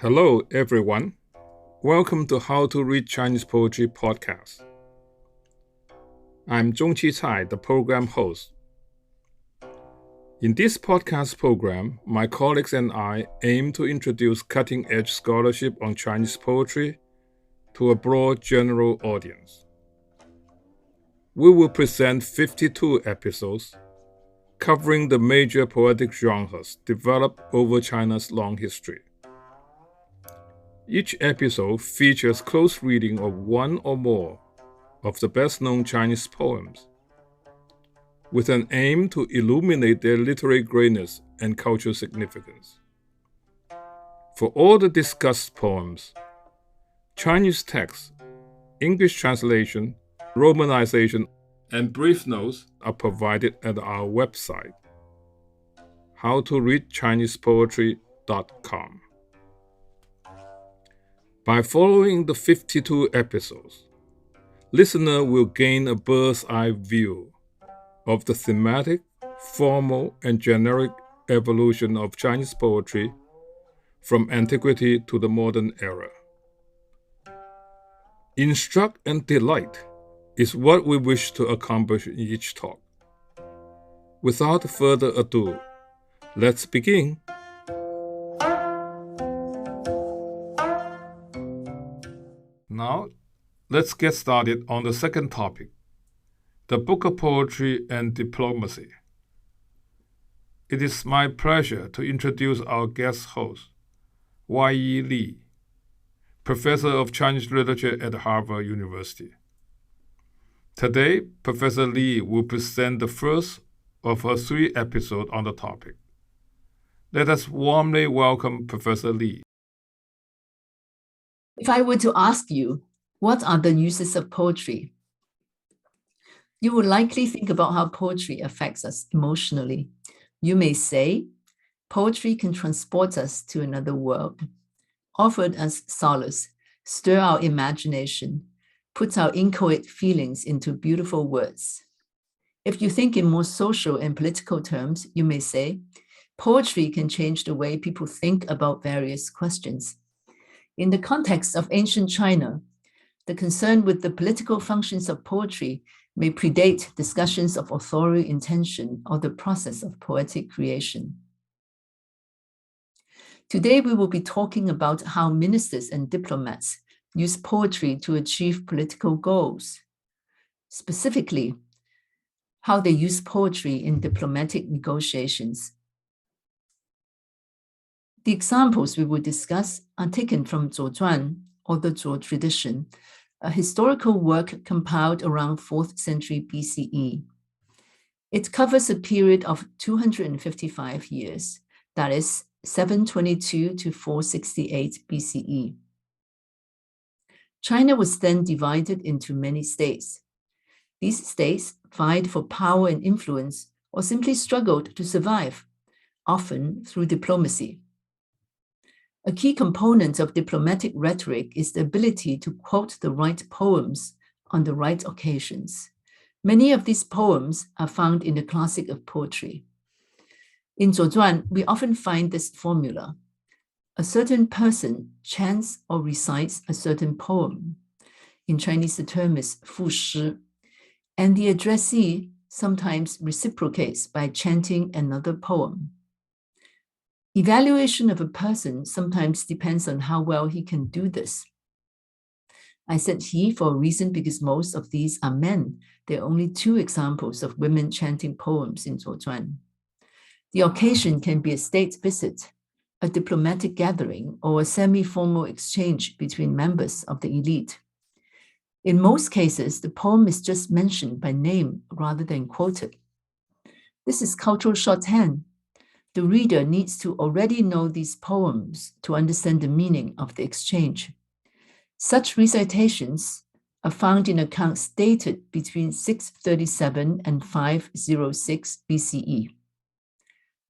Hello, everyone. Welcome to How to Read Chinese Poetry podcast. I'm Zong-qi, the program host. In this podcast program, my colleagues and I aim to introduce cutting-edge scholarship on Chinese poetry to a broad general audience. We will present 52 episodes covering the major poetic genres developed over China's long history. Each episode features close reading of one or more of the best-known Chinese poems, with an aim to illuminate their literary greatness and cultural significance. For all the discussed poems, Chinese text, English translation, romanization, and brief notes are provided at our website, howtoreadchinesepoetry.com. By following the 52 episodes, listener will gain a bird's-eye view of the thematic, formal, and generic evolution of Chinese poetry from antiquity to the modern era. Instruct and delight is what we wish to accomplish in each talk. Without further ado, let's begin. Now, let's get started on the second topic, the Book of Poetry and Diplomacy. It is my pleasure to introduce our guest host, Wai-yee Li, Professor of Chinese Literature at Harvard University. Today, Professor Li will present the first of her 3 episodes on the topic. Let us warmly welcome Professor Li. If I were to ask you, what are the uses of poetry? You would likely think about how poetry affects us emotionally. You may say, poetry can transport us to another world, offer us solace, stir our imagination, put our inchoate feelings into beautiful words. If you think in more social and political terms, you may say, poetry can change the way people think about various questions. In the context of ancient China, the concern with the political functions of poetry may predate discussions of authorial intention or the process of poetic creation. Today, we will be talking about how ministers and diplomats use poetry to achieve political goals. Specifically, how they use poetry in diplomatic negotiations. The examples we will discuss are taken from Zhuan, or the Zhuo tradition, a historical work compiled around 4th century BCE. It covers a period of 255 years, that is, 722 to 468 BCE. China was then divided into many states. These states vied for power and influence or simply struggled to survive, often through diplomacy. A key component of diplomatic rhetoric is the ability to quote the right poems on the right occasions. Many of these poems are found in the classic of poetry. In Zhuan, we often find this formula. A certain person chants or recites a certain poem. In Chinese, the term is 赋诗, and the addressee sometimes reciprocates by chanting another poem. Evaluation of a person sometimes depends on how well he can do this. I said he for a reason because most of these are men. There are only 2 examples of women chanting poems in Zhuan. The occasion can be a state visit, a diplomatic gathering, or a semi-formal exchange between members of the elite. In most cases, the poem is just mentioned by name rather than quoted. This is cultural shorthand. The reader needs to already know these poems to understand the meaning of the exchange. Such recitations are found in accounts dated between 637 and 506 BCE.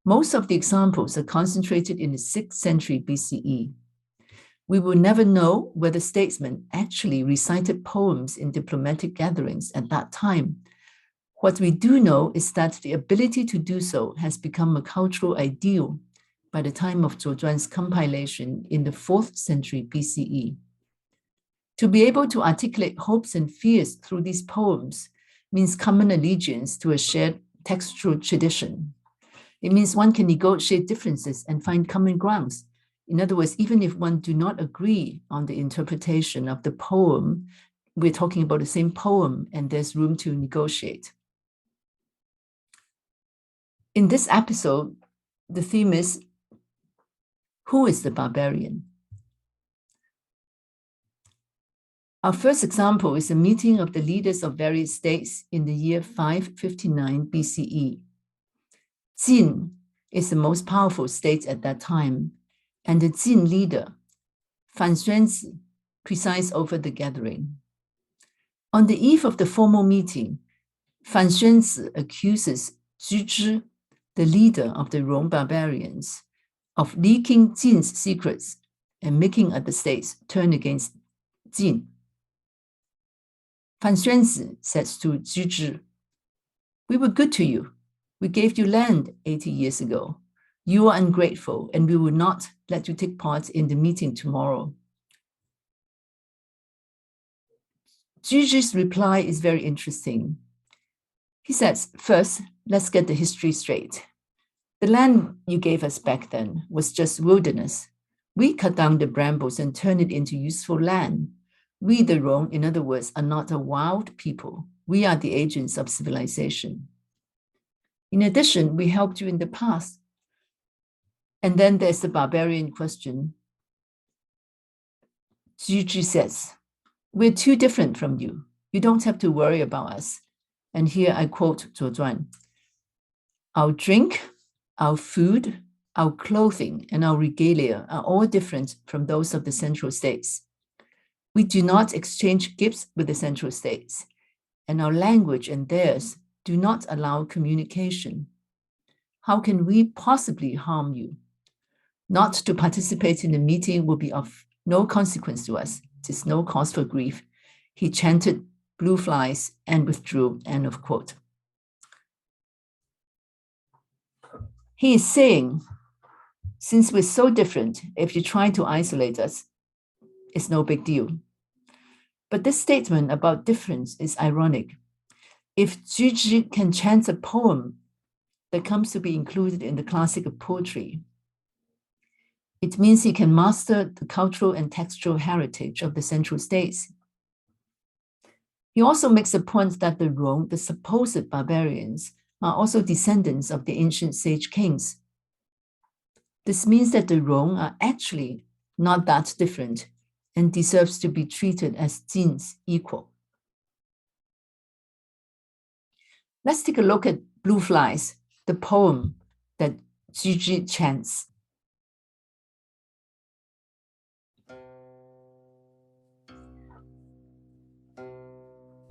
Most of the examples are concentrated in the 6th century BCE. We will never know whether statesmen actually recited poems in diplomatic gatherings at that time. What we do know is that the ability to do so has become a cultural ideal, by the time of Zhuang's compilation in the 4th century BCE. To be able to articulate hopes and fears through these poems means common allegiance to a shared textual tradition. It means one can negotiate differences and find common grounds. In other words, even if one do not agree on the interpretation of the poem, we're talking about the same poem and there's room to negotiate. In this episode, the theme is, who is the barbarian? Our first example is a meeting of the leaders of various states in the year 559 BCE. Jin is the most powerful state at that time, and the Jin leader, Fan Xuanzi, presides over the gathering. On the eve of the formal meeting, Fan Xuanzi accuses Zhu, the leader of the Rong barbarians, of leaking Jin's secrets and making other states turn against Jin. Fan Xuanzi says to Zhu, "We were good to you. We gave you land 80 years ago. You are ungrateful, and we will not let you take part in the meeting tomorrow." Zhu's reply is very interesting. He says, "First, let's get the history straight. The land you gave us back then was just wilderness. We cut down the brambles and turned it into useful land. We, the Rong, in other words, are not a wild people. We are the agents of civilization. In addition, we helped you in the past." And then there's the barbarian question. Zhu says, "We're too different from you. You don't have to worry about us." And here I quote Zhuang, "Our drink, our food, our clothing, and our regalia are all different from those of the central states. We do not exchange gifts with the central states, and our language and theirs do not allow communication. How can we possibly harm you? Not to participate in the meeting will be of no consequence to us. It is no cause for grief." He chanted blue flies and withdrew, end of quote. He is saying, since we're so different, if you try to isolate us, it's no big deal. But this statement about difference is ironic. If Zhu can chant a poem that comes to be included in the classic of poetry, it means he can master the cultural and textual heritage of the central states. He also makes the point that the Rong, the supposed barbarians, are also descendants of the ancient sage kings. This means that the Rong are actually not that different and deserves to be treated as Jin's equal. Let's take a look at Blue Flies, the poem that Zhu chants.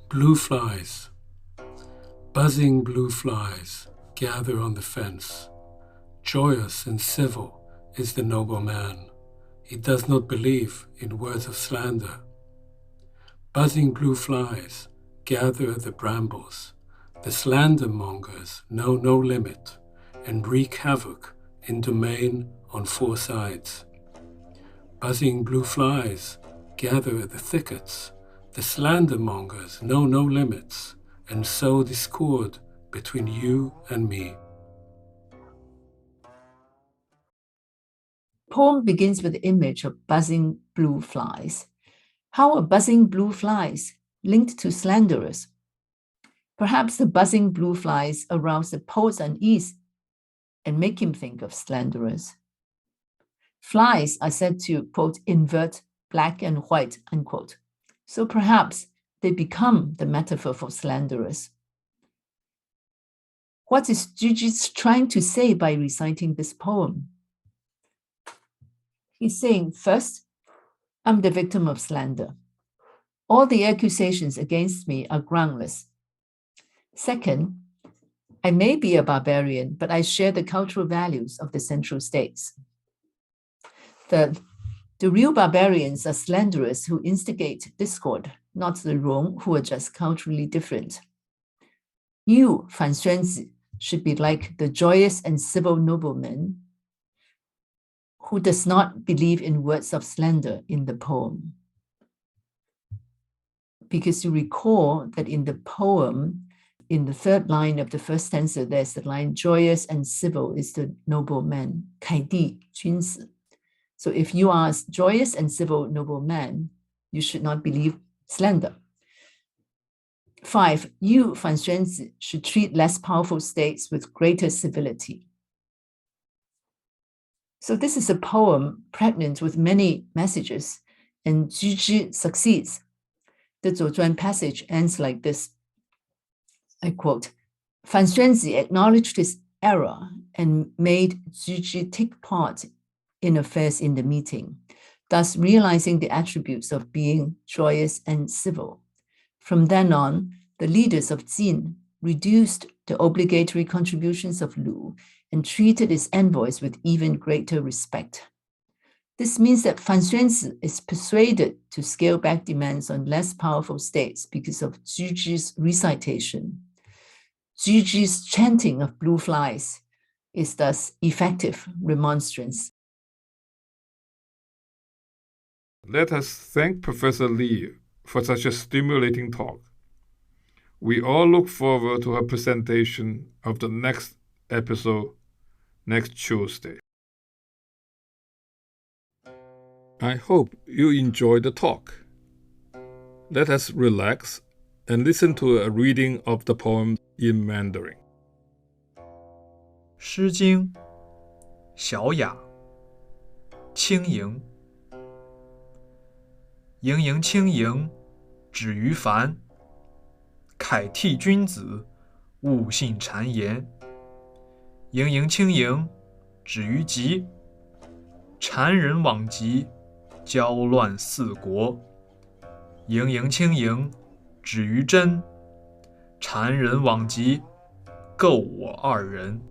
Blue flies, buzzing blue flies, gather on the fence. Joyous and civil is the noble man. He does not believe in words of slander. Buzzing blue flies, gather the brambles. The slander mongers know no limit and wreak havoc in domain on four sides. Buzzing blue flies, gather the thickets. The slander mongers know no limits and sow discord between you and me. Poem begins with the image of buzzing blue flies. How are buzzing blue flies linked to slanderers? Perhaps the buzzing blue flies arouse the poet's unease and make him think of slanderers. Flies are said to, quote, invert black and white, unquote. So perhaps they become the metaphor for slanderers. What is Zhu trying to say by reciting this poem? He's saying, first, I'm the victim of slander. All the accusations against me are groundless. Second, I may be a barbarian, but I share the cultural values of the central states. Third, the real barbarians are slanderers who instigate discord, not the Rong who are just culturally different. You, Fan Xuanzi, should be like the joyous and civil noblemen. who does not believe in words of slander in the poem. Because you recall that in the poem, in the third line of the first stanza, there's the line, joyous and civil is the noble man, 凯蒂君子. So if you are joyous and civil noble man, you should not believe slander. 5, you, 樊宣子, should treat less powerful states with greater civility. So this is a poem pregnant with many messages, and Zhi succeeds. The Zhuozhuan passage ends like this. I quote, 樊宣子 acknowledged his error and made Zhi take part in affairs in the meeting, thus realizing the attributes of being joyous and civil. From then on, the leaders of Jin reduced the obligatory contributions of Lu and treated its envoys with even greater respect. This means that Fan Xuanzi is persuaded to scale back demands on less powerful states because of Zhi's recitation. Zhi's chanting of blue flies is thus effective remonstrance. Let us thank Professor Li for such a stimulating talk. We all look forward to her presentation of the next episode next Tuesday. I hope you enjoyed the talk. Let us relax and listen to a reading of the poem in Mandarin. 诗经小雅轻盈盈盈轻盈止于凡凯替君子勿信谗言盈盈轻盈止于极谗人罔极交乱四国盈盈轻盈止于真谗人罔极构我二人